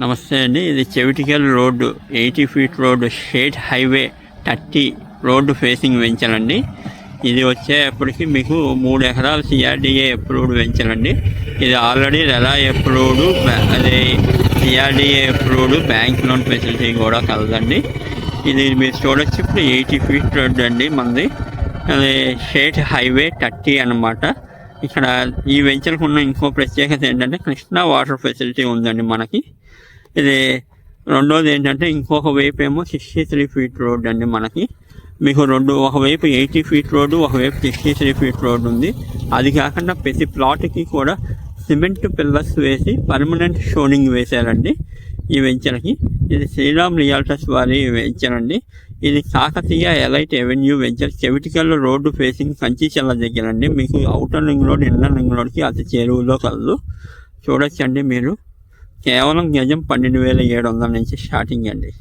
నమస్తే అండి. ఇది చెవిటికల్ road 80 feet road state highway 30 road facing venture అండి. ఇది వచ్చేప్పటికి మీకు 3 ఎకరాలు సిఆర్డిఏ అప్రూవ్డ్ వెంచర్ అండి. ఇది ఆల్రెడీ రెరా అప్రూవ్డ్, అదే CRDA approved, bank loan facility కూడా కలదండి. ఇది మీరు చూడొచ్చు. ఇప్పుడు 80 ఫీట్ రోడ్డు అండి మనది. అది స్టేట్ హైవే 30 అన్నమాట. ఇక్కడ ఈ వెంచర్కి ఉన్న ఇంకో ప్రత్యేకత ఏంటంటే కృష్ణా వాటర్ ఫెసిలిటీ ఉందండి మనకి. ఇది రెండోది ఏంటంటే ఇంకొక వైపు ఏమో 63 ఫీట్ రోడ్ అండి మనకి. మీకు ఒకవైపు 80 ఫీట్ రోడ్డు, ఒకవైపు 63 ఫీట్ రోడ్డు ఉంది. అది కాకుండా ప్రతి ప్లాట్కి కూడా సిమెంట్ పిల్లర్స్ వేసి పర్మనెంట్ షోనింగ్ వేశారండి ఈ వెంచర్కి. ఇది శ్రీరామ్ రియాల్టర్స్ వారి వెంచర్ అండి. ఇది కాకతీయ ఎలైట్ ఎవెన్యూ వెంచర్ చెవిటికల్ రోడ్డు ఫేసింగ్ కంచిచెల్ల దగ్గర అండి. మీకు outer ring road, inner ring రోడ్కి అతి చేరువులో కలదు. చూడొచ్చండి మీరు. కేవలం గజం 12,700 నుంచి స్టార్టింగ్ అండి.